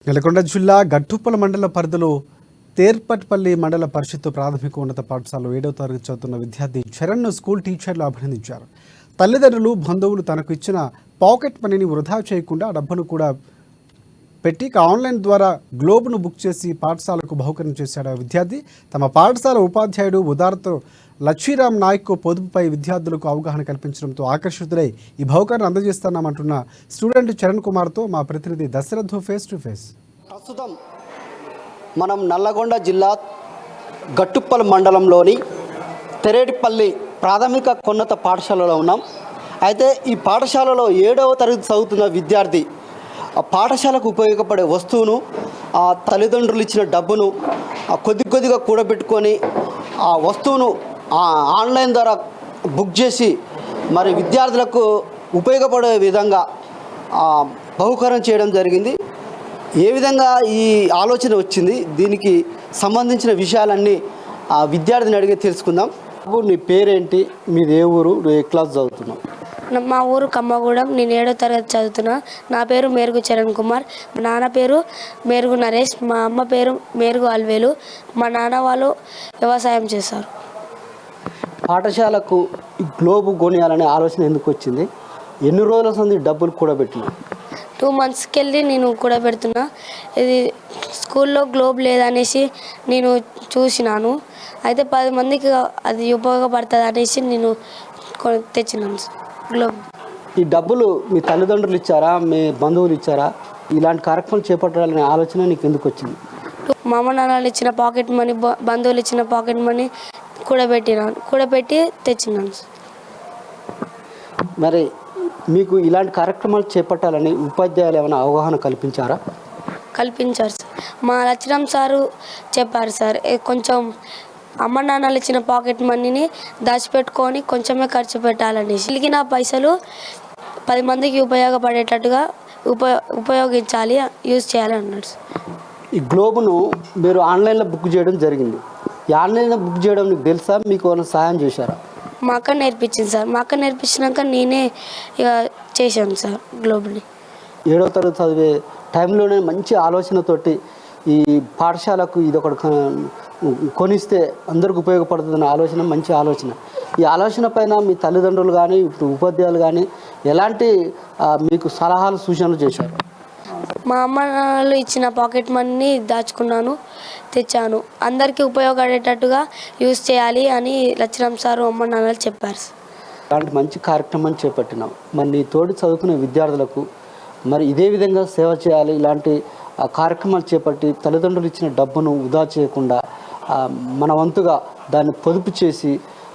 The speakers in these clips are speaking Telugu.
నెలకొండ జిల్లా గట్టుప్పల మండల పరిధిలో తేర్పట్పల్లి మండల పరిషత్తు ప్రాథమిక ఉన్నత పాఠశాలలో 7వ తరగతి చదువుతున్న విద్యార్థి చరణ్ను స్కూల్ టీచర్లు అభినందించారు. తల్లిదండ్రులు, బంధువులు తనకు ఇచ్చిన పాకెట్ మనీని వృధా చేయకుండా డబ్బును కూడా పెట్టి ఆన్లైన్ ద్వారా గ్లోబ్ను బుక్ చేసి పాఠశాలకు బహుకరణ చేశాడు. విద్యార్థి తమ పాఠశాల ఉపాధ్యాయుడు ఉదారతో లక్ష్మీరామ్ నాయక్ పొదుపుపై విద్యార్థులకు అవగాహన కల్పించడంతో ఆకర్షితులై ఈ బహుకరణ అందజేస్తున్నామంటున్న స్టూడెంట్ చరణ్ కుమార్తో మా ప్రతినిధి దశరథ్ ఫేస్ టు ఫేస్. ప్రస్తుతం మనం నల్లగొండ జిల్లా గట్టుప్పల్ మండలంలోని తెరేటిపల్లి ప్రాథమిక ఉన్నత పాఠశాలలో ఉన్నాం. అయితే ఈ పాఠశాలలో 7వ తరగతి చదువుతున్న విద్యార్థి ఆ పాఠశాలకు ఉపయోగపడే వస్తువును ఆ తల్లిదండ్రులు ఇచ్చిన డబ్బును కొద్దిగా కూడబెట్టుకొని ఆ వస్తువును ఆన్లైన్ ద్వారా బుక్ చేసి మరి విద్యార్థులకు ఉపయోగపడే విధంగా బహుకరణ చేయడం జరిగింది. ఏ విధంగా ఈ ఆలోచన వచ్చింది, దీనికి సంబంధించిన విషయాలన్నీ ఆ విద్యార్థిని అడిగి తెలుసుకుందాం. నీ పేరేంటి, మీది ఏ ఊరు, నువ్వు ఏ క్లాస్ చదువుతున్నావు? మా ఊరు కమ్మగూడెం. నేను 7వ తరగతి చదువుతున్నా. నా పేరు మేరుగు చరణ్ కుమార్. మా నాన్న పేరు మేరుగు నరేష్. మా అమ్మ పేరు మేరుగు అల్వేలు. మా నాన్న వాళ్ళు వ్యవసాయం చేస్తారు. పాఠశాలకు గ్లోబు కొనియాలనే ఆలోచన ఎందుకు వచ్చింది? ఎన్ని రోజుల సంది డబ్బులు కూడబెట్టినా? 2 monthsకి వెళ్ళి నేను కూడా పెడుతున్నా. ఇది స్కూల్లో గ్లోబ్ లేదనేసి నేను చూసినాను. అయితే 10 మందికి అది ఉపయోగపడుతుంది అనేసి నేను తెచ్చినాను గ్లోబ్. ఈ డబ్బులు మీ తల్లిదండ్రులు ఇచ్చారా, మీ బంధువులు ఇచ్చారా? ఇలాంటి కార్యక్రమాలు చేపట్టాలనే ఆలోచన నీకు ఎందుకు వచ్చింది? మా అమ్మ నాన్నలు ఇచ్చిన పాకెట్ మనీ, బంధువులు ఇచ్చిన పాకెట్ మనీ కూడబెట్టి తెచ్చినాను. మరి మీకు ఇలాంటి కార్యక్రమాలు చేపట్టాలని ఉపాధ్యాయులు ఏమైనా అవగాహన కల్పించారా? కల్పించారు సార్. మా లక్ష్మణ్ సారు చెప్పారు సార్, కొంచెం అమ్మ నాన్నలు ఇచ్చిన పాకెట్ మనీని దాచిపెట్టుకొని కొంచెమే ఖర్చు పెట్టాలని, మిగిలిన పైసలు 10 మందికి ఉపయోగపడేటట్టుగా ఉపయోగించాలి, యూజ్ చేయాలి అన్నాడు. ఈ గ్లోబును మీరు ఆన్లైన్లో బుక్ చేయడం జరిగింది. ఈ ఆన్లైన్లో బుక్ చేయడం నీకు తెలుసా, మీకు ఏమైనా సహాయం చేశారా? మా అక్క నేర్పించింది సార్. మా అక్క నేర్పించినాక నేనే ఇక చేశాను సార్ గ్లోబ్ని. 7వ తరగతి చదివే టైంలోనే మంచి ఆలోచనతోటి ఈ పాఠశాలకు ఇది ఒకటి కొనిస్తే అందరికి ఉపయోగపడుతుందన్న ఆలోచన మంచి ఆలోచన. ఈ ఆలోచన పైన మీ తల్లిదండ్రులు కానీ ఇప్పుడు ఉపాధ్యాయులు కానీ ఎలాంటి మీకు సలహాలు, సూచనలు చేశారు? మా అమ్మ నాన్నలు ఇచ్చిన పాకెట్ మనీని దాచుకున్నాను, తెచ్చాను. అందరికీ ఉపయోగపడేటట్టుగా యూజ్ చేయాలి అని లక్ష్మణ్ సారు అమ్మ నాన్నలు చెప్పారు. అలాంటి మంచి కార్యక్రమం చేపట్టినాం. మరి నీ తోటి చదువుకునే విద్యార్థులకు మరి ఇదే విధంగా సేవ చేయాలి, ఇలాంటి కార్యక్రమాలు చేపట్టి తల్లిదండ్రులు ఇచ్చిన డబ్బును వృధా చేయకుండా మన వంతుగా దాన్ని పొదుపు చేసి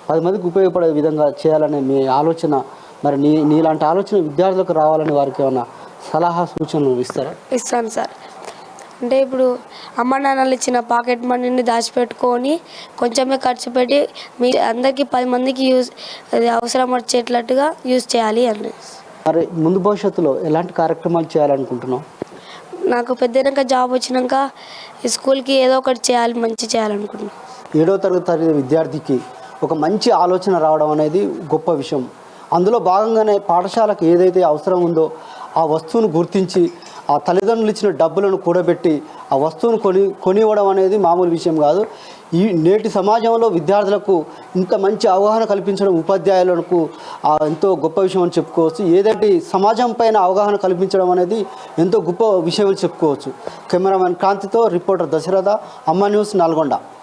10 మందికి ఉపయోగపడే విధంగా చేయాలనే మీ ఆలోచన. మరి నీలాంటి ఆలోచన విద్యార్థులకు రావాలని వారికి ఏమైనా సలహా, సూచనలు ఇస్తారా? ఇస్తాను సార్. అంటే ఇప్పుడు అమ్మ నాన్నలు ఇచ్చిన పాకెట్ మనీని దాచిపెట్టుకొని కొంచెమే ఖర్చు పెట్టి మీ అందరికీ 10 మందికి అవసరం వచ్చేటట్టుగా యూజ్ చేయాలి అని. మరి ముందు భవిష్యత్తులో ఎలాంటి కార్యక్రమాలు చేయాలనుకుంటున్నావు? నాకు పెద్దనాక జాబ్ వచ్చినాక స్కూల్కి ఏదో ఒకటి చేయాలి, మంచి చేయాలనుకుంటున్నాను. 7వ తరగతి విద్యార్థికి ఒక మంచి ఆలోచన రావడం అనేది గొప్ప విషయం. అందులో భాగంగానే పాఠశాలకు ఏదైతే అవసరం ఉందో ఆ వస్తువును గుర్తించి ఆ తల్లిదండ్రులు ఇచ్చిన డబ్బులను కూడబెట్టి ఆ వస్తువును కొనివ్వడం అనేది మామూలు విషయం కాదు. ఈ నేటి సమాజంలో విద్యార్థులకు ఇంత మంచి అవగాహన కల్పించడం ఉపాధ్యాయులకు ఎంతో గొప్ప విషయం అని చెప్పుకోవచ్చు. ఏదైతే సమాజం పైన అవగాహన కల్పించడం అనేది ఎంతో గొప్ప విషయం అని చెప్పుకోవచ్చు. కెమెరామెన్ క్రాంతితో రిపోర్టర్ దశరథ, అమ్మ న్యూస్, నల్గొండ.